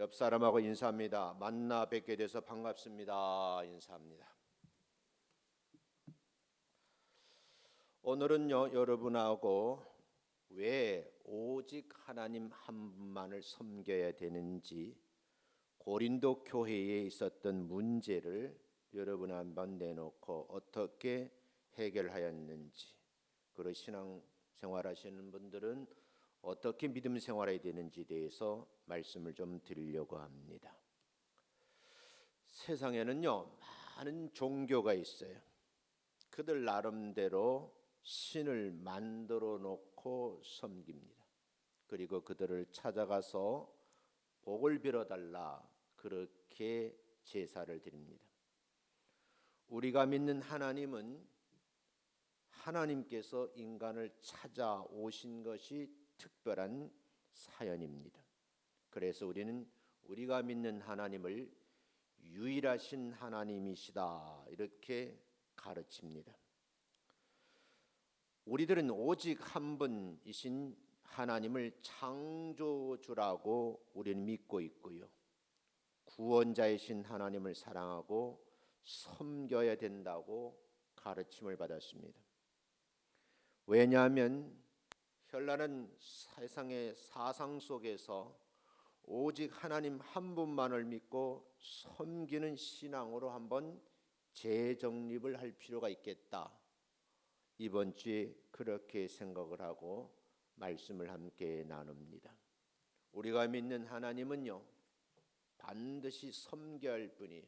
옆 사람하고 인사합니다. 만나 뵙게 돼서 반갑습니다. 인사합니다. 오늘은요, 여러분하고 왜 오직 하나님 한 분만을 섬겨야 되는지 고린도 교회에 있었던 문제를 여러분 한번 내놓고 어떻게 해결하였는지, 그리고 신앙 생활하시는 분들은 어떻게 믿음 생활해야 되는지에 대해서 말씀을 좀 드리려고 합니다. 세상에는요, 많은 종교가 있어요. 그들 나름대로 신을 만들어 놓고 섬깁니다. 그리고 그들을 찾아가서 복을 빌어달라 그렇게 제사를 드립니다. 우리가 믿는 하나님은 하나님께서 인간을 찾아오신 것이 특별한 사연입니다. 그래서 우리는 우리가 믿는 하나님을 유일하신 하나님이시다 이렇게 가르칩니다. 우리들은 오직 한 분이신 하나님을 창조주라고 우리는 믿고 있고요. 구원자이신 하나님을 사랑하고 섬겨야 된다고 가르침을 받았습니다. 왜냐하면 현란한 세상의 사상 속에서 오직 하나님 한 분만을 믿고 섬기는 신앙으로 한번 재정립을 할 필요가 있겠다. 이번 주에 그렇게 생각을 하고 말씀을 함께 나눕니다. 우리가 믿는 하나님은요, 반드시 섬겨야 할 분이에요.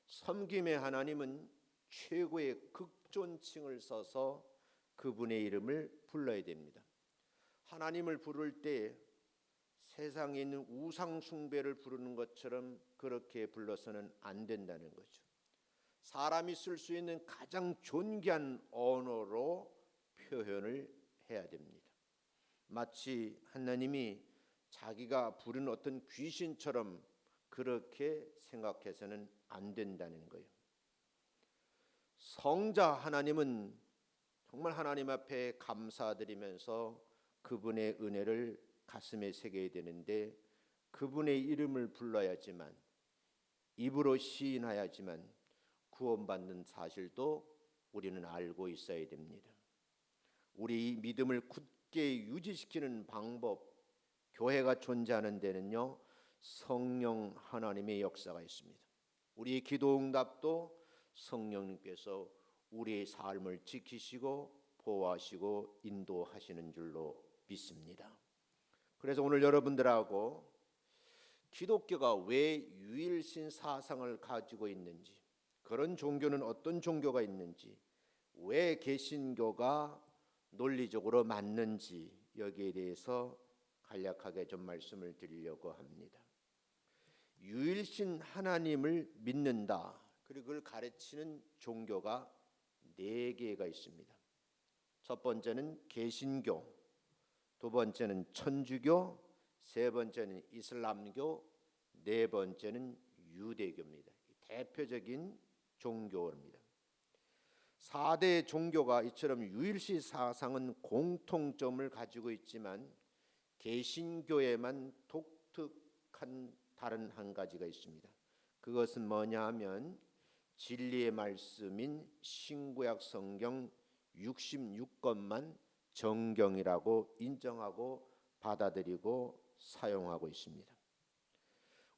섬김의 하나님은 최고의 극존칭을 써서 그분의 이름을 불러야 됩니다. 하나님을 부를 때 세상에 있는 우상 숭배를 부르는 것처럼 그렇게 불러서는 안 된다는 거죠. 사람이 쓸 수 있는 가장 존귀한 언어로 표현을 해야 됩니다. 마치 하나님이 자기가 부른 어떤 귀신처럼 그렇게 생각해서는 안 된다는 거예요. 성자 하나님은 정말 하나님 앞에 감사드리면서 그분의 은혜를 가슴에 새겨야 되는데 그분의 이름을 불러야지만, 입으로 시인해야지만 구원받는 사실도 우리는 알고 있어야 됩니다. 우리 믿음을 굳게 유지시키는 방법, 교회가 존재하는 데는요, 성령 하나님의 역사가 있습니다. 우리의 기도 응답도 성령님께서 우리의 삶을 지키시고 보호하시고 인도하시는 줄로 믿습니다. 그래서 오늘 여러분들하고 기독교가 왜 유일신 사상을 가지고 있는지, 그런 종교는 어떤 종교가 있는지, 왜 개신교가 논리적으로 맞는지 여기에 대해서 간략하게 좀 말씀을 드리려고 합니다. 유일신 하나님을 믿는다, 그리고 그걸 가르치는 종교가 4개가 있습니다. 첫 번째는 개신교, 두 번째는 천주교, 세 번째는 이슬람교, 네 번째는 유대교입니다. 대표적인 종교입니다. 4대 종교가 이처럼 유일시 사상은 공통점을 가지고 있지만 개신교에만 독특한 다른 한 가지가 있습니다. 그것은 뭐냐 하면 진리의 말씀인 신구약 성경 66권만 정경이라고 인정하고 받아들이고 사용하고 있습니다.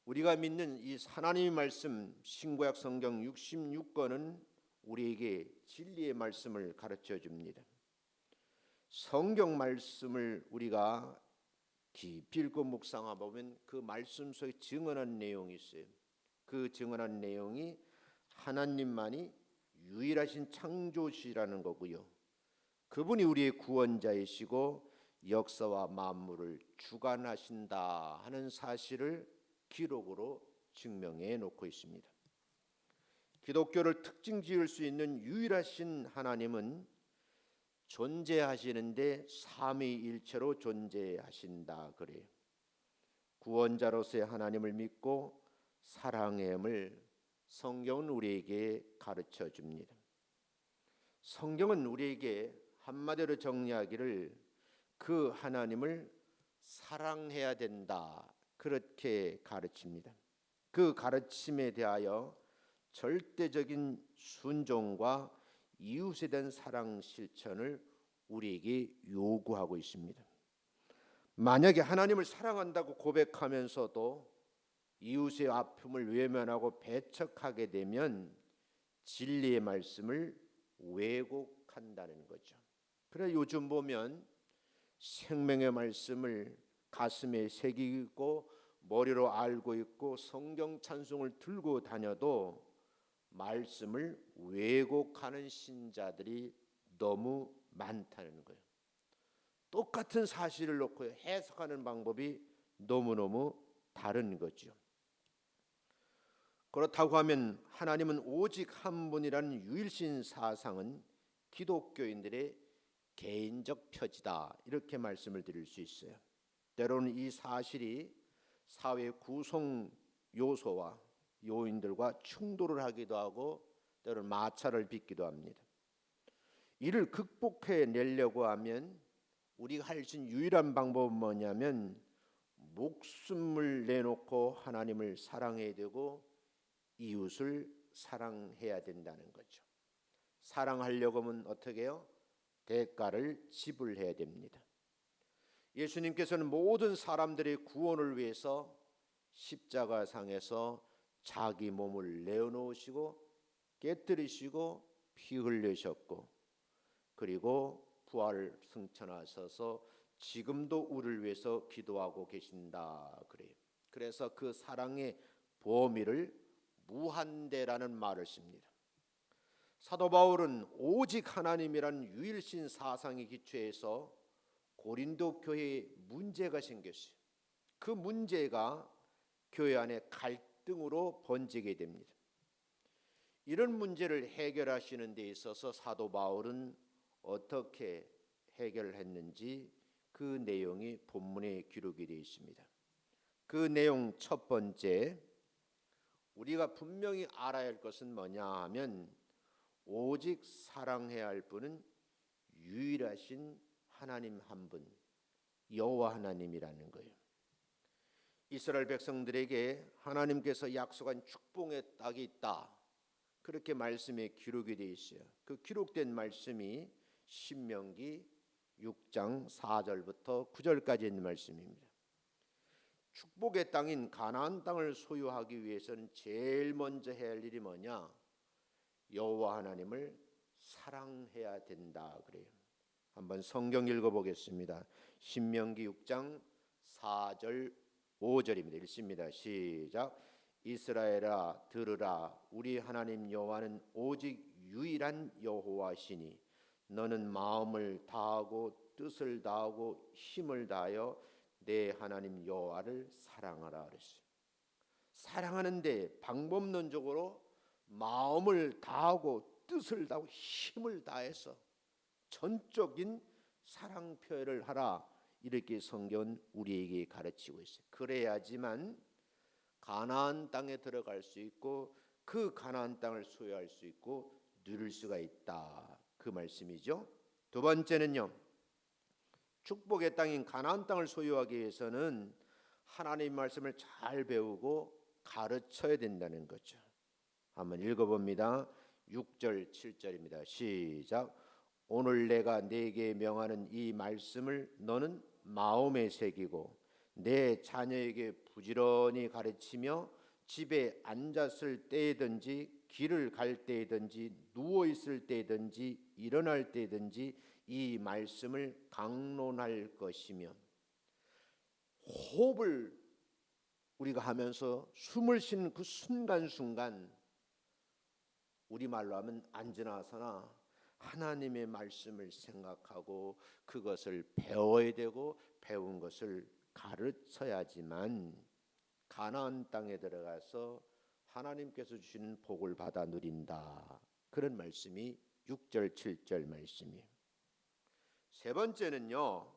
우리가 믿는 이 하나님의 말씀 신구약 성경 66권은 우리에게 진리의 말씀을 가르쳐 줍니다. 성경 말씀을 우리가 깊이 읽고 묵상하다 보면 그 말씀 속에 증언한 내용이 있어요. 그 증언한 내용이 하나님만이 유일하신 창조주시라는 거고요. 그분이 우리의 구원자이시고 역사와 만물을 주관하신다 하는 사실을 기록으로 증명해 놓고 있습니다. 기독교를 특징 지을 수 있는 유일하신 하나님은 존재하시는데 삼위일체로 존재하신다 그래요. 구원자로서의 하나님을 믿고 사랑함을 성경은 우리에게 가르쳐 줍니다. 성경은 우리에게 한마디로 정리하기를 그 하나님을 사랑해야 된다 그렇게 가르칩니다. 그 가르침에 대하여 절대적인 순종과 이웃에 대한 사랑 실천을 우리에게 요구하고 있습니다. 만약에 하나님을 사랑한다고 고백하면서도 이웃의 아픔을 외면하고 배척하게 되면 진리의 말씀을 왜곡한다는 거죠. 그래 요즘 보면 생명의 말씀을 가슴에 새기고 머리로 알고 있고 성경 찬송을 들고 다녀도 말씀을 왜곡하는 신자들이 너무 많다는 거예요. 똑같은 사실을 놓고 해석하는 방법이 너무너무 다른 거죠. 그렇다고 하면 하나님은 오직 한 분이라는 유일신 사상은 기독교인들의 개인적 표지다, 이렇게 말씀을 드릴 수 있어요. 때로는 이 사실이 사회 구성 요소와 요인들과 충돌을 하기도 하고 때로는 마찰을 빚기도 합니다. 이를 극복해 내려고 하면 우리가 할 수 있는 유일한 방법은 뭐냐면 목숨을 내놓고 하나님을 사랑해야 되고 이웃을 사랑해야 된다는 거죠. 사랑하려고 하면 어떻게 해요? 대가를 지불해야 됩니다. 예수님께서는 모든 사람들의 구원을 위해서 십자가상에서 자기 몸을 내어놓으시고 깨뜨리시고 피 흘리셨고 그리고 부활 승천하셔서 지금도 우리를 위해서 기도하고 계신다 그래요. 그래서 그 사랑의 범위를 무한대라는 말을 씁니다. 사도 바울은 오직 하나님이라는 유일신 사상에 기초해서 고린도 교회에 문제가 생겼어요. 그 문제가 교회 안에 갈등으로 번지게 됩니다. 이런 문제를 해결하시는 데 있어서 사도 바울은 어떻게 해결했는지 그 내용이 본문에 기록이 되어 있습니다. 그 내용 첫 번째, 우리가 분명히 알아야 할 것은 뭐냐 하면 오직 사랑해야 할 분은 유일하신 하나님 한 분, 여호와 하나님이라는 거예요. 이스라엘 백성들에게 하나님께서 약속한 축복의 땅이 있다, 그렇게 말씀에 기록이 되어 있어요. 그 기록된 말씀이 신명기 6장 4절부터 9절까지 있는 말씀입니다. 축복의 땅인 가나안 땅을 소유하기 위해서는 제일 먼저 해야 할 일이 뭐냐? 여호와 하나님을 사랑해야 된다 그래요. 한번 성경 읽어보겠습니다. 신명기 6장 4절 5절입니다. 읽습니다. 시작. 이스라엘아 들으라, 우리 하나님 여호와는 오직 유일한 여호와시니 너는 마음을 다하고 뜻을 다하고 힘을 다하여 내 하나님 여호와를 사랑하라 그랬어요. 사랑하는데 방법론적으로 마음을 다하고 뜻을 다하고 힘을 다해서 전적인 사랑 표현을 하라, 이렇게 성경은 우리에게 가르치고 있어요. 그래야지만 가나안 땅에 들어갈 수 있고 그 가나안 땅을 소유할 수 있고 누릴 수가 있다, 그 말씀이죠. 두 번째는요, 축복의 땅인 가나안 땅을 소유하기 위해서는 하나님의 말씀을 잘 배우고 가르쳐야 된다는 거죠. 한번 읽어봅니다. 6절 7절입니다. 시작. 오늘 내가 네게 명하는 이 말씀을 너는 마음에 새기고 내 자녀에게 부지런히 가르치며 집에 앉았을 때든지 길을 갈 때든지 누워 있을 때든지 일어날 때든지 이 말씀을 강론할 것이며, 호흡을 우리가 하면서 숨을 쉬는 그 순간순간 우리말로 하면 앉으나 서나 하나님의 말씀을 생각하고 그것을 배워야 되고 배운 것을 가르쳐야지만 가나안 땅에 들어가서 하나님께서 주시는 복을 받아 누린다, 그런 말씀이 6절 7절 말씀이에요. 세 번째는요,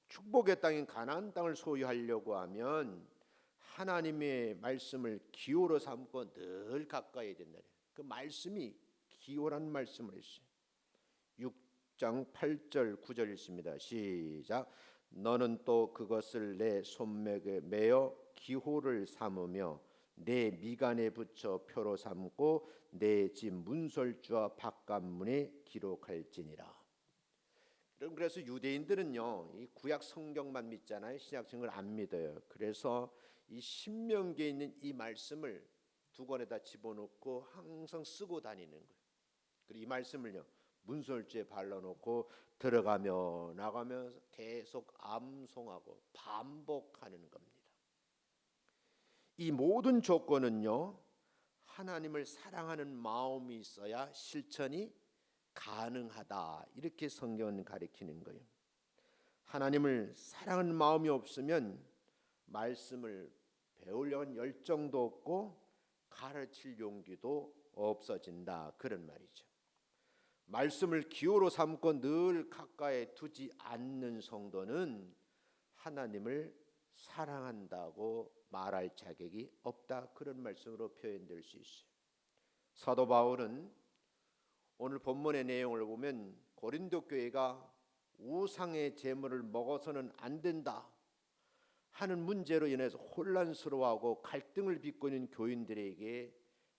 축복의 땅인 가나안 땅을 소유하려고 하면 하나님의 말씀을 기호로 삼고 늘 가까이 된다. 그 말씀이 기호라는 말씀을 했어요. 6장 8절 9절 있습니다. 시작. 너는 또 그것을 내 손목에 매어 기호를 삼으며 내 미간에 붙여 표로 삼고 내 집 문설주와 바깥문에 기록할지니라. 그래서 유대인들은요, 이 구약 성경만 믿잖아요. 신약 성경을 안 믿어요. 그래서 이 신명기에 있는 이 말씀을 두건에다 집어넣고 항상 쓰고 다니는 거예요. 그리고 이 말씀을요, 문설주에 발라놓고 들어가며 나가면서 계속 암송하고 반복하는 겁니다. 이 모든 조건은요, 하나님을 사랑하는 마음이 있어야 실천이 가능하다, 이렇게 성경은 가리키는 거예요. 하나님을 사랑하는 마음이 없으면 말씀을 배우려는 열정도 없고 가르칠 용기도 없어진다, 그런 말이죠. 말씀을 기호로 삼고 늘 가까이 두지 않는 성도는 하나님을 사랑한다고 말할 자격이 없다, 그런 말씀으로 표현될 수 있어요. 사도 바울은 오늘 본문의 내용을 보면 고린도 교회가 우상의 제물을 먹어서는 안 된다 하는 문제로 인해서 혼란스러워하고 갈등을 빚고 있는 교인들에게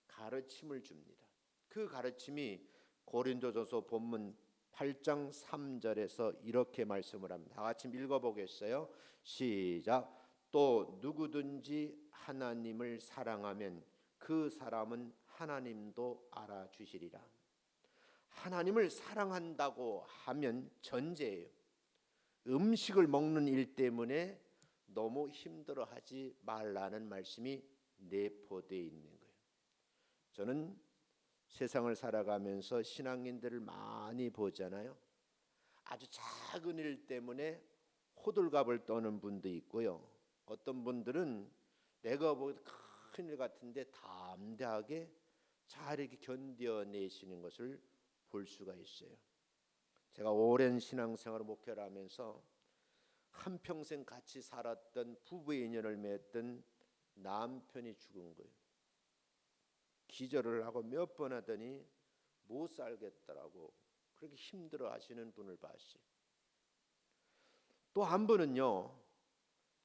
가르침을 줍니다. 그 가르침이 고린도전서 본문 8장 3절에서 이렇게 말씀을 합니다. 다 같이 읽어보겠어요. 시작. 또 누구든지 하나님을 사랑하면 그 사람은 하나님도 알아주시리라. 하나님을 사랑한다고 하면 전제예요. 음식을 먹는 일 때문에 너무 힘들어하지 말라는 말씀이 내포되어 있는 거예요. 저는 세상을 살아가면서 신앙인들을 많이 보잖아요. 아주 작은 일 때문에 호들갑을 떠는 분도 있고요. 어떤 분들은 내가 보기에도 큰 일 같은데 담대하게 잘 이렇게 견뎌내시는 것을 볼 수가 있어요. 제가 오랜 신앙생활을 목회를 하면서 한평생 같이 살았던 부부의 인연을 맺던 남편이 죽은 거예요. 기절을 하고 몇 번 하더니 못 살겠더라고, 그렇게 힘들어 하시는 분을 봤어요. 또 한 분은요,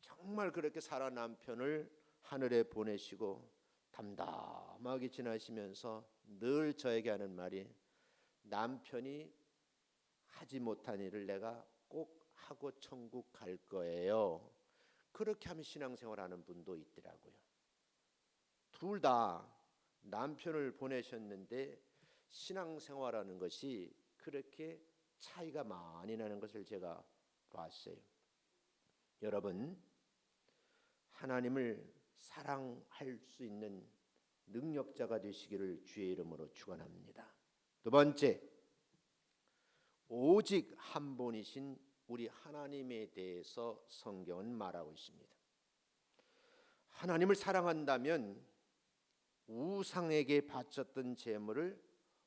정말 그렇게 살아 남편을 하늘에 보내시고 담담하게 지나시면서 늘 저에게 하는 말이, 남편이 하지 못한 일을 내가 꼭 하고 천국 갈 거예요. 그렇게 하면 신앙생활하는 분도 있더라고요. 둘 다 남편을 보내셨는데 신앙생활하는 것이 그렇게 차이가 많이 나는 것을 제가 봤어요. 여러분, 하나님을 사랑할 수 있는 능력자가 되시기를 주의 이름으로 축원합니다. 두 번째, 오직 한 분이신 우리 하나님에 대해서 성경은 말하고 있습니다. 하나님을 사랑한다면 우상에게 바쳤던 제물을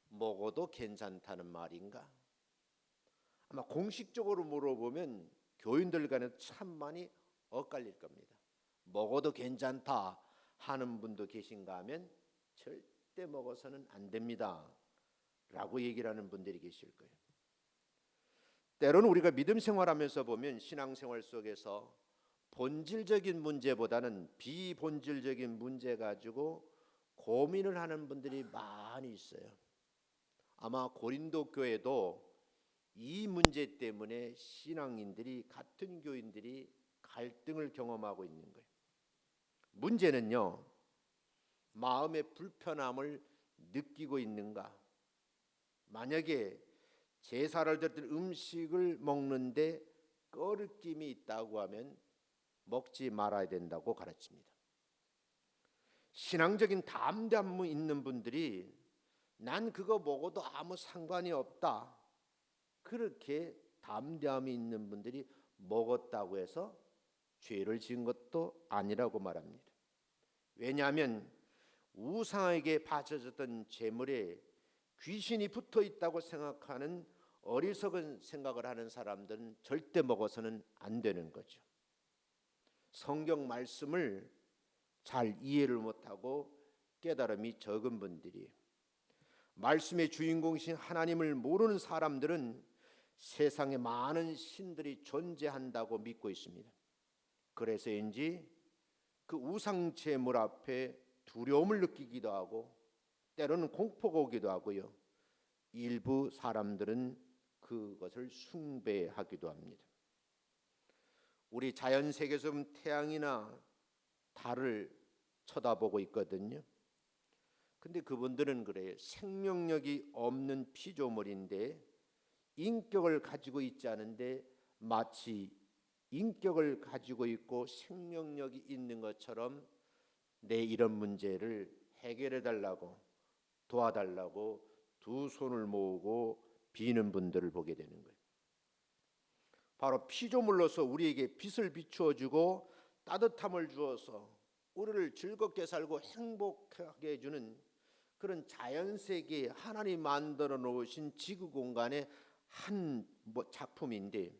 먹어도 괜찮다는 말인가? 아마 공식적으로 물어보면 교인들 간에 참 많이 엇갈릴 겁니다. 먹어도 괜찮다 하는 분도 계신가 하면 절대 먹어서는 안 됩니다 라고 얘기를 하는 분들이 계실 거예요. 때로는 우리가 믿음 생활하면서 보면 신앙생활 속에서 본질적인 문제보다는 비본질적인 문제 가지고 고민을 하는 분들이 많이 있어요. 아마 고린도 교회도 이 문제 때문에 신앙인들이, 같은 교인들이 갈등을 경험하고 있는 거예요. 문제는요, 마음의 불편함을 느끼고 있는가? 만약에 제사를 드릴 음식을 먹는데 꺼리낌이 있다고 하면 먹지 말아야 된다고 가르칩니다. 신앙적인 담대함이 있는 분들이 난 그거 먹어도 아무 상관이 없다, 그렇게 담대함이 있는 분들이 먹었다고 해서 죄를 지은 것도 아니라고 말합니다. 왜냐하면 우상에게 바쳐졌던 제물에 귀신이 붙어 있다고 생각하는 어리석은 생각을 하는 사람들은 절대 먹어서는 안 되는 거죠. 성경 말씀을 잘 이해를 못하고 깨달음이 적은 분들이, 말씀의 주인공이신 하나님을 모르는 사람들은 세상에 많은 신들이 존재한다고 믿고 있습니다. 그래서인지 그 우상 제물 앞에 두려움을 느끼기도 하고 때로는 공포가 오기도 하고요. 일부 사람들은 그것을 숭배하기도 합니다. 우리 자연 세계에서 태양이나 달을 쳐다보고 있거든요. 근데 그분들은 그래요. 생명력이 없는 피조물인데 인격을 가지고 있지 않은데 마치 인격을 가지고 있고 생명력이 있는 것처럼 내 이런 문제를 해결해 달라고 도와달라고 두 손을 모으고 비는 분들을 보게 되는 거예요. 바로 피조물로서 우리에게 빛을 비추어 주고 따뜻함을 주어서 우리를 즐겁게 살고 행복하게 해주는 그런 자연세계에 하나님 만들어 놓으신 지구 공간의 한 작품인데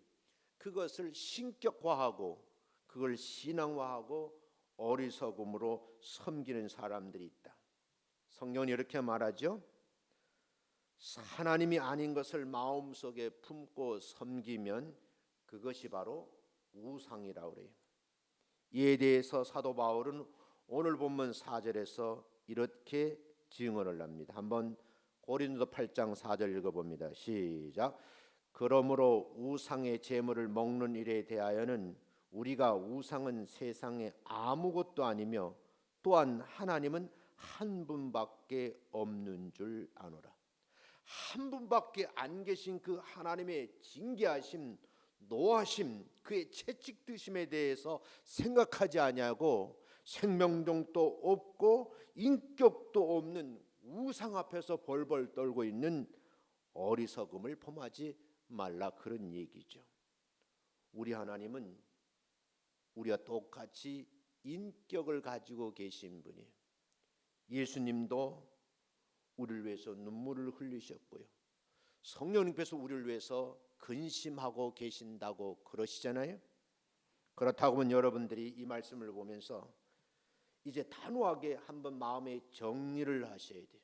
그것을 신격화하고 그걸 신앙화하고 어리석음으로 섬기는 사람들이 있다. 성경은 이렇게 말하죠. 하나님이 아닌 것을 마음속에 품고 섬기면 그것이 바로 우상이라고 그래요. 이에 대해서 사도 바울은 오늘 본문 4절에서 이렇게 증언을 합니다. 한번 고린도 8장 4절 읽어봅니다. 시작. 그러므로 우상의 제물을 먹는 일에 대하여는 우리가 우상은 세상에 아무것도 아니며 또한 하나님은 한 분밖에 없는 줄 아노라. 한 분밖에 안 계신 그 하나님의 징계하심, 노하심, 그의 채찍드심에 대해서 생각하지 아니하고 생명력도 없고 인격도 없는 우상 앞에서 벌벌 떨고 있는 어리석음을 범하지 말라, 그런 얘기죠. 우리 하나님은 우리와 똑같이 인격을 가지고 계신 분이에요. 예수님도 우리를 위해서 눈물을 흘리셨고요. 성령님께서 우리를 위해서 근심하고 계신다고 그러시잖아요. 그렇다고 하면 여러분들이 이 말씀을 보면서 이제 단호하게 한번 마음의 정리를 하셔야 돼요.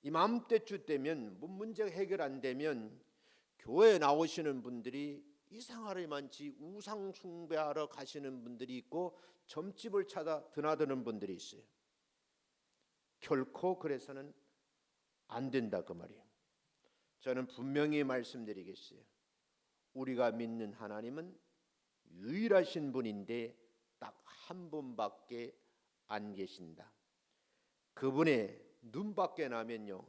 이 마음때쯤 되면 문제가 해결 안 되면 교회에 나오시는 분들이 이상하리 많지 우상 숭배하러 가시는 분들이 있고 점집을 찾아 드나드는 분들이 있어요. 결코 그래서는 안 된다 그 말이에요. 저는 분명히 말씀드리겠어요. 우리가 믿는 하나님은 유일하신 분인데 딱 한 분밖에 안 계신다. 그분의 눈밖에 나면요,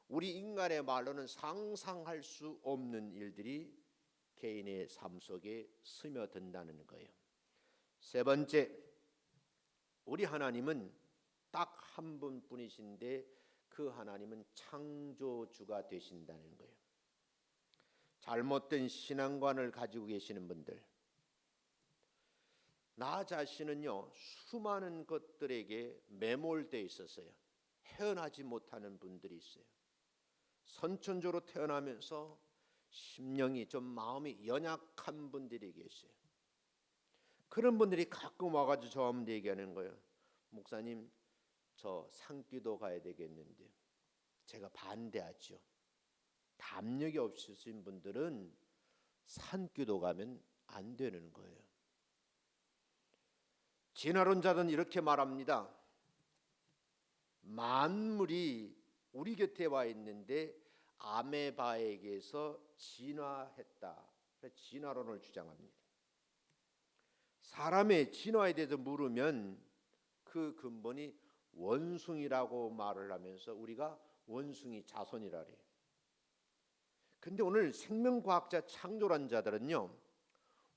우리 인간의 말로는 상상할 수 없는 일들이 개인의 삶 속에 스며든다는 거예요. 세 번째, 우리 하나님은 딱 한 분뿐이신데 그 하나님은 창조주가 되신다는 거예요. 잘못된 신앙관을 가지고 계시는 분들, 나 자신은요 수많은 것들에게 매몰되어 있었어요. 헤어나지 못하는 분들이 있어요. 선천적으로 태어나면서 심령이 좀 마음이 연약한 분들이 계세요. 그런 분들이 가끔 와가지고 저한테 얘기하는 거예요. 목사님, 저 산기도 가야 되겠는데. 제가 반대하죠. 담력이 없으신 분들은 산기도 가면 안 되는 거예요. 진화론자들은 이렇게 말합니다. 만물이 우리 곁에 와 있는데 아메바에게서 진화했다. 진화론을 주장합니다. 사람의 진화에 대해서 물으면 그 근본이 원숭이라고 말을 하면서 우리가 원숭이 자손이라 그래요. 근데 오늘 생명과학자 창조론자들은요,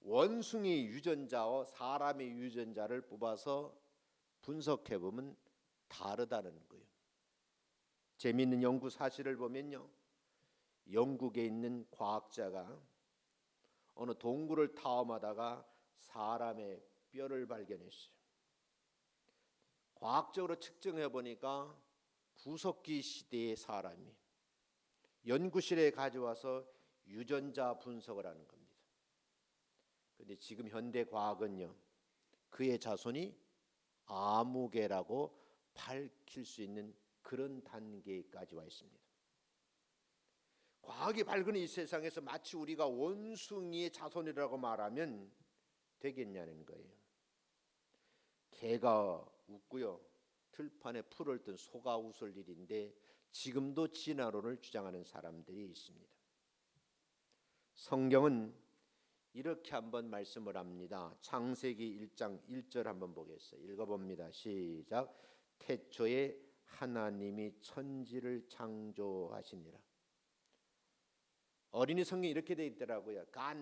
원숭이 유전자와 사람의 유전자를 뽑아서 분석해 보면 다르다는 거예요. 재미있는 연구 사실을 보면요, 영국에 있는 과학자가 어느 동굴을 탐험하다가 사람의 뼈를 발견했어요. 과학적으로 측정해 보니까 구석기 시대의 사람이 연구실에 가져와서 유전자 분석을 하는 겁니다. 그런데 지금 현대 과학은요, 그의 자손이 아무개라고 밝힐 수 있는 그런 단계까지 와 있습니다. 과학이 밝은 이 세상에서 마치 우리가 원숭이의 자손이라고 말하면 되겠냐는 거예요. 개가 웃고요. 들판에 풀을 뜬 소가 웃을 일인데 지금도 진화론을 주장하는 사람들이 있습니다. 성경은 이렇게 한번 말씀을 합니다. 창세기 1장 1절 한번 보겠어요. 읽어봅니다. 시작. 태초에 하나님이 천지를 창조하시니라. 어린이 성경이 이렇게 돼 있더라고요. God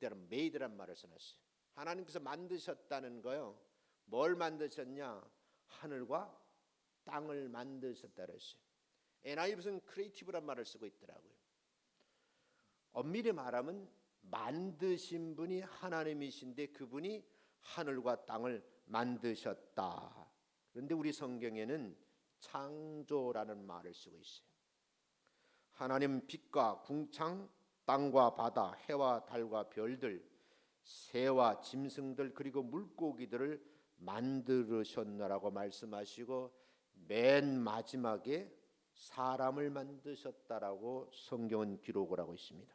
made란 말을 써놨어요. 하나님께서 만드셨다는 거요. 뭘 만드셨냐? 하늘과 땅을 만드셨다 그랬어요. NIV는 크리에이티브란 말을 쓰고 있더라고요. 엄밀히 말하면 만드신 분이 하나님이신데 그분이 하늘과 땅을 만드셨다. 그런데 우리 성경에는 창조라는 말을 쓰고 있어요. 하나님 빛과 궁창, 땅과 바다, 해와 달과 별들, 새와 짐승들 그리고 물고기들을 만드셨노라고 말씀하시고 맨 마지막에 사람을 만드셨다라고 성경은 기록을 하고 있습니다.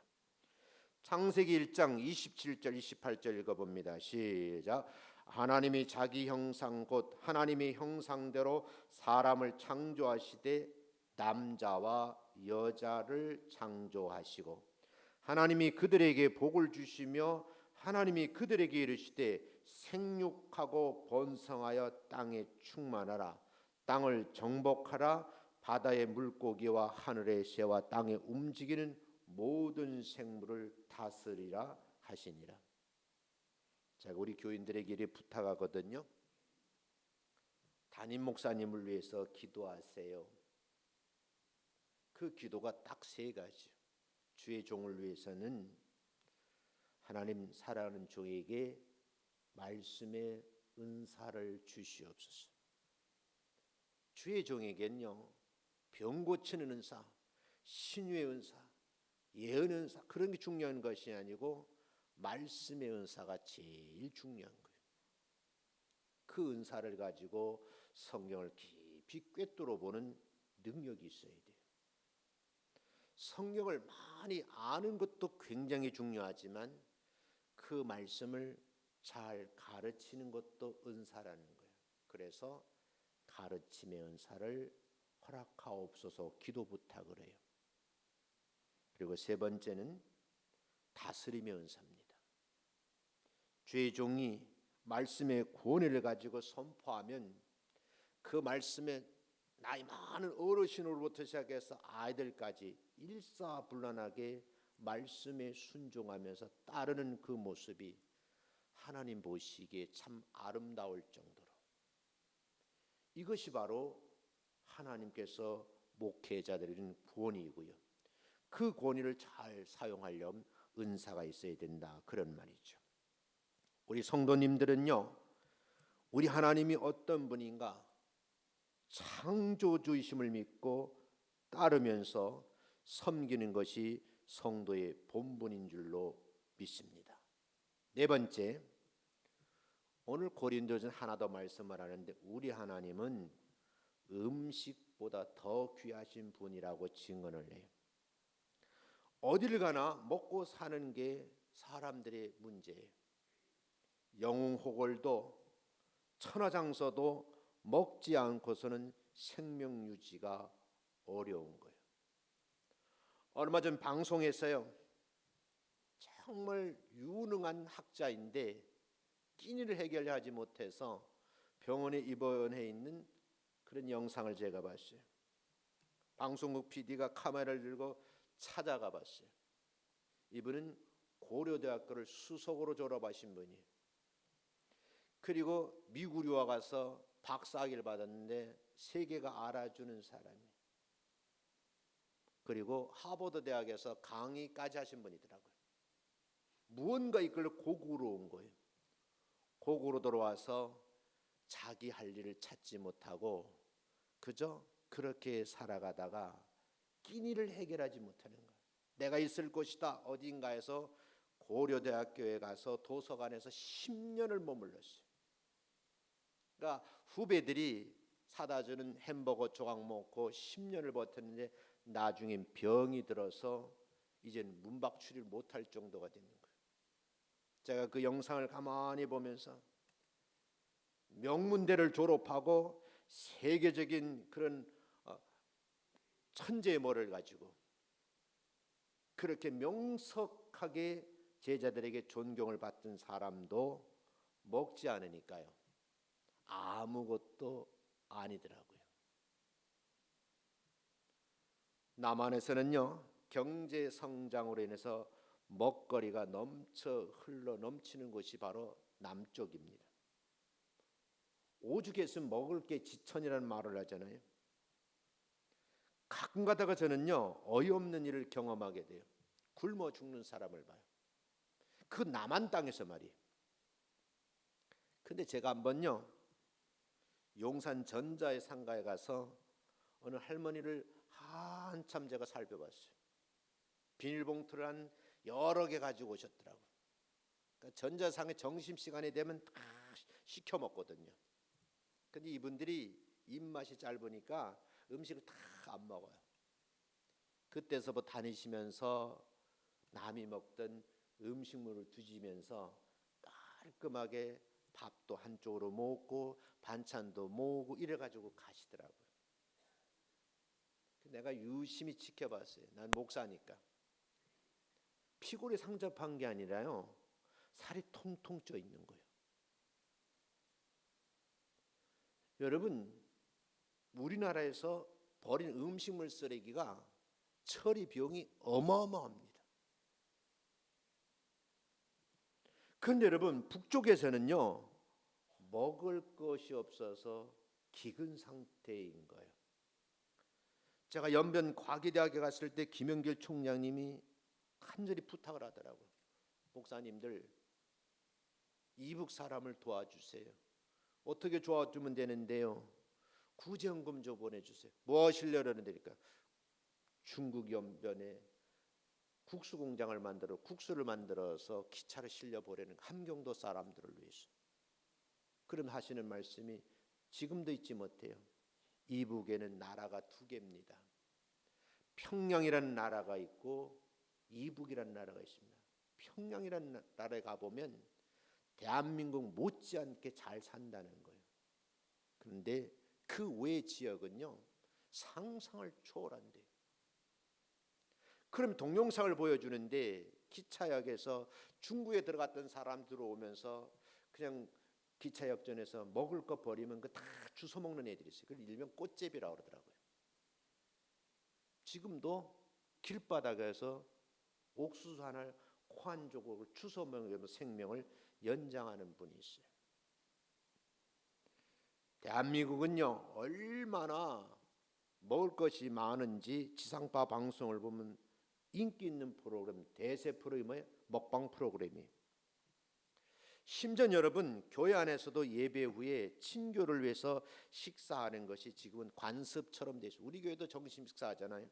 창세기 1장 27절 28절 읽어봅니다. 시작. 하나님이 자기 형상 곧 하나님의 형상대로 사람을 창조하시되 남자와 여자를 창조하시고 하나님이 그들에게 복을 주시며 하나님이 그들에게 이르시되 생육하고 번성하여 땅에 충만하라 땅을 정복하라 바다의 물고기와 하늘의 새와 땅에 움직이는 모든 생물을 다스리라 하시니라. 제가 우리 교인들에게 이렇게 부탁하거든요. 담임 목사님을 위해서 기도하세요. 그 기도가 딱 세 가지. 주의 종을 위해서는 하나님 사랑하는 종에게 말씀의 은사를 주시옵소서. 주의 종에게는요. 병 고치는 은사, 신유의 은사, 예언 은사 그런 게 중요한 것이 아니고 말씀의 은사가 제일 중요한 거예요. 그 은사를 가지고 성경을 깊이 꿰뚫어 보는 능력이 있어야 돼요. 성경을 많이 아는 것도 굉장히 중요하지만 그 말씀을 잘 가르치는 것도 은사라는 거예요. 그래서 가르침의 은사를 허락하옵소서 기도 부탁을 해요. 그리고 세 번째는 다스림의 은사입니다. 주의 종이 말씀의 권위를 가지고 선포하면 그 말씀에 나이 많은 어르신으로부터 시작해서 아이들까지 일사불란하게 말씀에 순종하면서 따르는 그 모습이 하나님 보시기에 참 아름다울 정도로 이것이 바로 하나님께서 목회자들에게 주는 권위이고요. 그 권위를 잘 사용하려면 은사가 있어야 된다 그런 말이죠. 우리 성도님들은요. 우리 하나님이 어떤 분인가 창조주이심을 믿고 따르면서 섬기는 것이 성도의 본분인 줄로 믿습니다. 네 번째, 오늘 고린도전 하나 더 말씀을 하는데 우리 하나님은 음식보다 더 귀하신 분이라고 증언을 해요. 어딜 가나 먹고 사는 게 사람들의 문제예요. 영웅호걸도 천하장서도 먹지 않고서는 생명 유지가 어려운 거예요. 얼마 전 방송에서요. 정말 유능한 학자인데 끼니를 해결하지 못해서 병원에 입원해 있는 그런 영상을 제가 봤어요. 방송국 PD가 카메라를 들고 찾아가 봤어요. 이분은 고려대학교를 수석으로 졸업하신 분이에요. 그리고 미국 유학 가서 박사학위를 받았는데 세계가 알아주는 사람이에요. 그리고 하버드 대학에서 강의까지 하신 분이더라고요. 무언가 이끌려 고국으로 온 거예요. 고국으로 돌아와서 자기 할 일을 찾지 못하고 그저 그렇게 살아가다가 끼니를 해결하지 못하는 거예요. 내가 있을 곳이다 어딘가에서 고려대학교에 가서 도서관에서 10년을 머물렀어요. 그러니까 후배들이 사다 주는 햄버거 조각 먹고 10년을 버텼는데 나중엔 병이 들어서 이제는 문박출입을 못할 정도가 되는 거예요. 제가 그 영상을 가만히 보면서 명문대를 졸업하고 세계적인 그런 천재의 모를 가지고 그렇게 명석하게 제자들에게 존경을 받던 사람도 먹지 않으니까요, 아무것도 아니더라고요. 남한에서는요, 경제 성장으로 인해서 먹거리가 흘러 넘치는 곳이 바로 남쪽입니다. 오죽 했으면 먹을 게 지천이라는 말을 하잖아요. 가끔 가다가 저는요, 어이없는 일을 경험하게 돼요. 굶어 죽는 사람을 봐요. 그 남한 땅에서 말이에요. 근데 제가 한번요, 용산 전자의 상가에 가서 어느 할머니를 한참 제가 살펴봤어요. 비닐봉투를 한 여러 개 가지고 오셨더라고요. 그러니까 전자상에 점심시간이 되면 다 시켜 먹거든요. 근데 이분들이 입맛이 짧으니까 음식을 다 안 먹어요. 그때서부터 다니시면서 남이 먹던 음식물을 뒤지면서 깔끔하게 밥도 한쪽으로 먹고 반찬도 모으고 이래가지고 가시더라고요. 내가 유심히 지켜봤어요. 난 목사니까. 피골이 상접한 게 아니라요, 살이 통통 쪄 있는 거예요. 여러분, 우리나라에서 버린 음식물 쓰레기가 처리 비용이 어마어마합니다. 그런데 여러분, 북쪽에서는요, 먹을 것이 없어서 기근 상태인 거예요. 제가 연변 과기대학에 갔을 때 김영길 총장님이 간절히 부탁을 하더라고요. 목사님들, 이북 사람을 도와주세요. 어떻게 도와주면 되는데요? 구제연금 좀 보내주세요. 무엇이려는 데니까 중국 연변에 국수 공장을 만들어 국수를 만들어서 기차를 실려 보내는 함경도 사람들을 위해서. 그럼 하시는 말씀이 지금도 잊지 못해요. 이북에는 나라가 두 개입니다. 평양이라는 나라가 있고 이북이라는 나라가 있습니다. 평양이라는 나라에 가보면 대한민국 못지않게 잘 산다는 거예요. 그런데 그 외 지역은요, 상상을 초월한대요. 그럼 동영상을 보여주는데 기차역에서 중국에 들어갔던 사람 들어오면서 그냥 기차역전에서 먹을 거 버리면 그 다 주워 먹는 애들이 있어요. 그걸 일명 꽃제비라고 그러더라고요. 지금도 길바닥에서 옥수수 하나를 코 한 조각을 주워 먹으면서 생명을 연장하는 분이 있어요. 대한민국은요, 얼마나 먹을 것이 많은지 지상파 방송을 보면 인기 있는 프로그램, 대세 프로그램이 뭐예요? 먹방 프로그램이에요. 심지어 여러분, 교회 안에서도 예배 후에 친교를 위해서 식사하는 것이 지금은 관습처럼 되어 있어요. 우리 교회도 점심 식사하잖아요.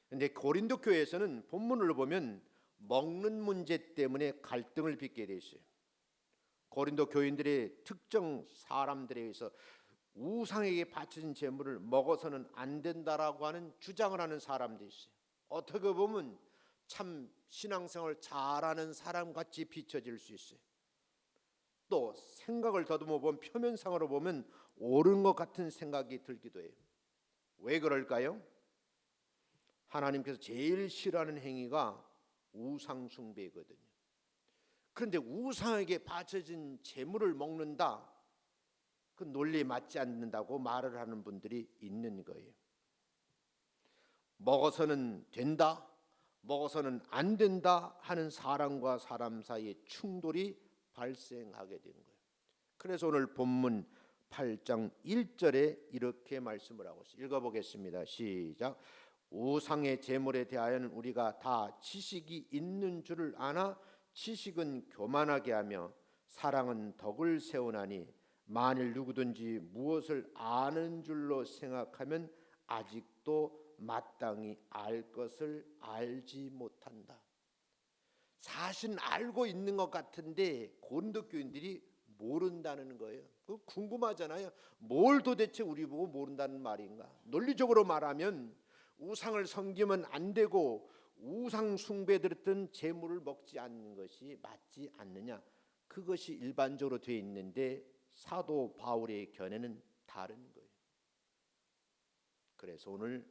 그런데 고린도 교회에서는 본문을 보면 먹는 문제 때문에 갈등을 빚게 되어 있어요. 고린도 교인들의 특정 사람들에 의해서 우상에게 바쳐진 제물을 먹어서는 안 된다라고 하는 주장을 하는 사람도 있어요. 어떻게 보면 참 신앙생활을 잘하는 사람같이 비춰질 수 있어요. 또 생각을 더듬어 보면 표면상으로 보면 옳은 것 같은 생각이 들기도 해요. 왜 그럴까요? 하나님께서 제일 싫어하는 행위가 우상 숭배거든요. 그런데 우상에게 바쳐진 제물을 먹는다, 그 논리에 맞지 않는다고 말을 하는 분들이 있는 거예요. 먹어서는 된다, 먹어서는 안 된다 하는 사람과 사람 사이에 충돌이 발생하게 된 거예요. 그래서 오늘 본문 8장 1절에 이렇게 말씀을 하고 있어요. 읽어보겠습니다. 시작. 우상의 제물에 대하여는 우리가 다 지식이 있는 줄을 아나 지식은 교만하게 하며 사랑은 덕을 세우나니 만일 누구든지 무엇을 아는 줄로 생각하면 아직도 마땅히 알 것을 알지 못한다. 사실은 알고 있는 것 같은데 고린도 교인들이 모른다는 거예요. 궁금하잖아요. 뭘 도대체 우리 보고 모른다는 말인가? 논리적으로 말하면 우상을 섬기면 안 되고 우상 숭배드렸던 제물을 먹지 않는 것이 맞지 않느냐? 그것이 일반적으로 되어 있는데 사도 바울의 견해는 다른 거예요. 그래서 오늘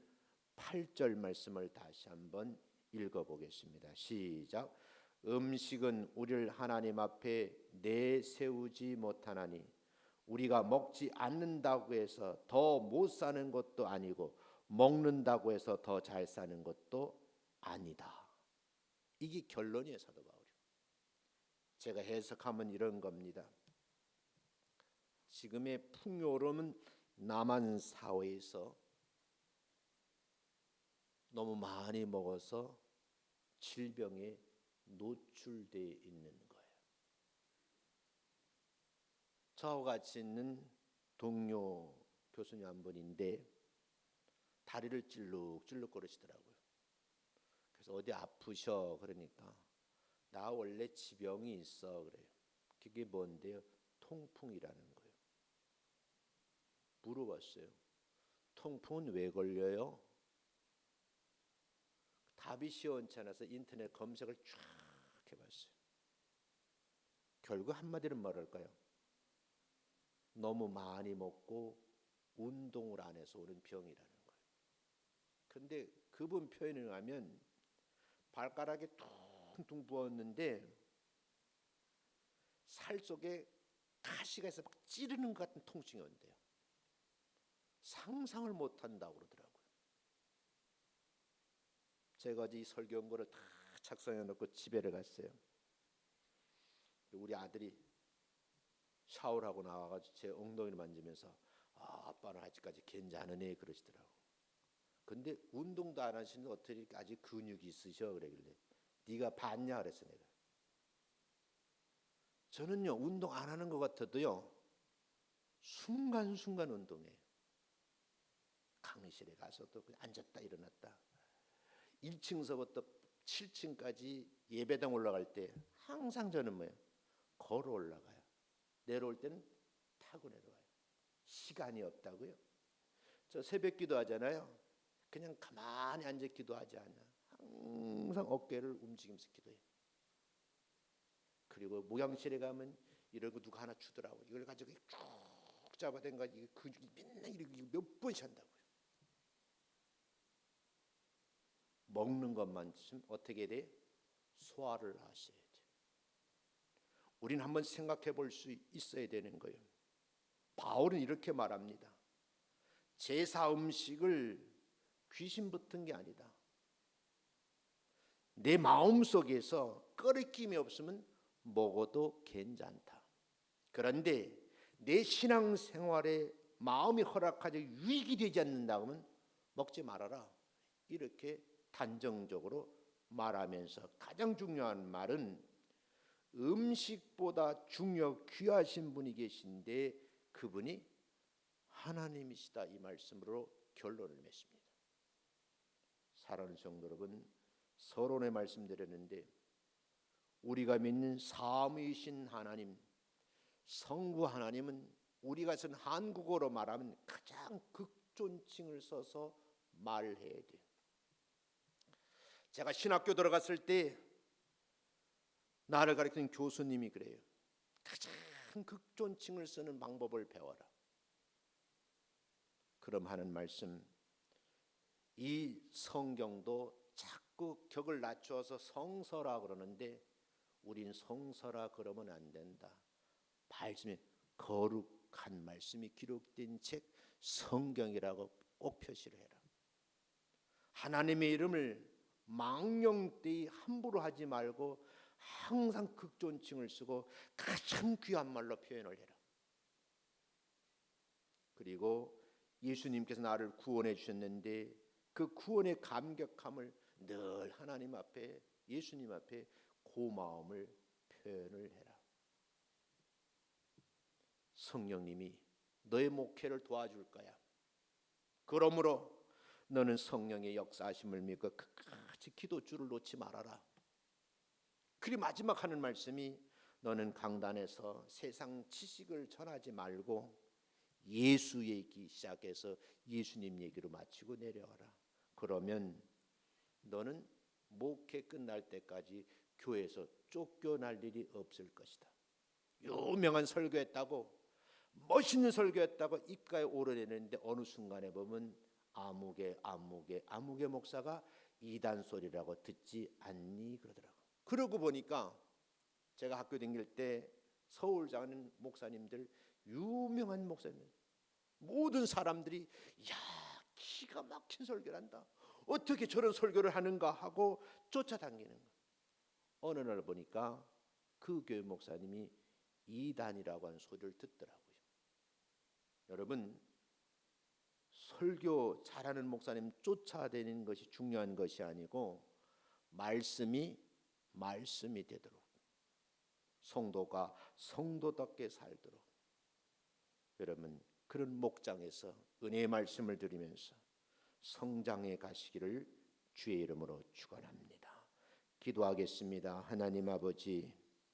8절 말씀을 다시 한번 읽어보겠습니다. 시작. 음식은 우리를 하나님 앞에 내세우지 못하나니 우리가 먹지 않는다고 해서 더 못 사는 것도 아니고 먹는다고 해서 더 잘 사는 것도 아니다. 이게 결론이에요, 사도 바울이. 제가 해석하면 이런 겁니다. 지금의 풍요로움은 남한 사회에서 너무 많이 먹어서 질병에 노출되어 있는 거예요. 저와 같이 있는 동료 교수님 한 분인데 다리를 찔룩찔룩 거리시더라고요. 그래서 어디 아프셔 그러니까 나 원래 지병이 있어 그래요. 그게 뭔데요? 통풍이라는 거예요. 물어봤어요. 통풍은 왜 걸려요? 답이 시원치 않아서 인터넷 검색을 쫙 해봤어요. 결국 한마디로 말할까요? 너무 많이 먹고 운동을 안 해서 오는 병이라는 거예요. 근데 그분 표현을 하면 발가락에 퉁퉁 부었는데 살 속에 가시가 있어 막 찌르는 것 같은 통증이 온대요. 상상을 못한다고 그러더라고요. 제가 이 설교원고를 다 작성해 놓고 집에를 갔어요. 우리 아들이 샤워를 하고 나와가지고 제 엉덩이를 만지면서 아빠는 아직까지 괜찮으네 그러시더라고. 근데 운동도 안 하시는데 어떻게 아직 근육이 있으셔 그러길래 네가 봤냐 그랬어 내가. 저는요 운동 안 하는 것 같아도요 순간순간 운동해요. 강의실에 가서도 그냥 앉았다 일어났다 1층서부터 7층까지 예배당 올라갈 때 항상 저는 뭐예요? 걸어 올라가요. 내려올 때는 타고 내려와요. 시간이 없다고요. 저 새벽 기도하잖아요. 그냥 가만히 앉아 기도하지 않아. 항상 어깨를 움직이면서 기도해요. 그리고 목양실에 가면 이런 거 누가 하나 주더라고요. 이걸 가지고 쭉 잡아댄가 이게 근육이 맨날 이렇게 몇 번씩 한다고요. 먹는 것만 좀 어떻게 돼? 소화를 하셔야 돼요. 우리는 한번 생각해 볼 수 있어야 되는 거예요. 바울은 이렇게 말합니다. 제사 음식을 귀신 붙은 게 아니다. 내 마음속에서 꺼리낌이 없으면 먹어도 괜찮다. 그런데 내 신앙생활에 마음이 허락하지 유익이 되지 않는다 하면 먹지 말아라. 이렇게 단정적으로 말하면서 가장 중요한 말은 음식보다 귀하신 분이 계신데 그분이 하나님이시다 이 말씀으로 결론을 맺습니다. 사랑하는 성도 여러분, 서론에 말씀드렸는데 우리가 믿는 삼위이신 하나님, 성부 하나님은 우리가 쓴 한국어로 말하면 가장 극존칭을 써서 말해야 돼요. 제가 신학교 들어갔을 때 나를 가르치는 교수님이 그래요. 가장 극존칭을 쓰는 방법을 배워라. 그럼 하는 말씀, 이 성경도 자꾸 격을 낮추어서 성서라 그러는데 우린 성서라 그러면 안 된다. 말씀에 거룩한 말씀이 기록된 책 성경이라고 꼭 표시를 해라. 하나님의 이름을 망령되이 함부로 하지 말고 항상 극존칭을 쓰고 가장 귀한 말로 표현을 해라. 그리고 예수님께서 나를 구원해 주셨는데 그 구원의 감격함을 늘 하나님 앞에 예수님 앞에 고마움을 표현을 해라. 성령님이 너의 목회를 도와줄 거야. 그러므로 너는 성령의 역사하심을 믿고 끝까지 기도줄을 놓지 말아라. 그리고 마지막 하는 말씀이 너는 강단에서 세상 지식을 전하지 말고 예수 얘기 시작해서 예수님 얘기로 마치고 내려와라. 그러면 너는 목회 끝날 때까지 교회에서 쫓겨날 일이 없을 것이다. 유명한 설교했다고 멋있는 설교였다고 입가에 오르내는데 어느 순간에 보면 아무개 목사가 이단 소리라고 듣지 않니 그러더라고. 그러고 보니까 제가 학교 다닐 때 서울 자는 목사님들, 유명한 목사님, 모든 사람들이 야, 기가 막힌 설교를 한다, 어떻게 저런 설교를 하는가 하고 쫓아다니는 거예요. 어느 날 보니까 그 교회 목사님이 이단이라고 하는 소리를 듣더라고요. 여러분, 설교 잘하는 목사님 쫓아다니는 것이 중요한 것이 아니고 말씀이 되도록, 성도가 성도답게 살도록, 여러분 그런 목장에서 은혜의 말씀을 드리면서 성장해 가시기를 주의 이름으로 축원합니다. 기도하겠습니다. 하나님 아버지,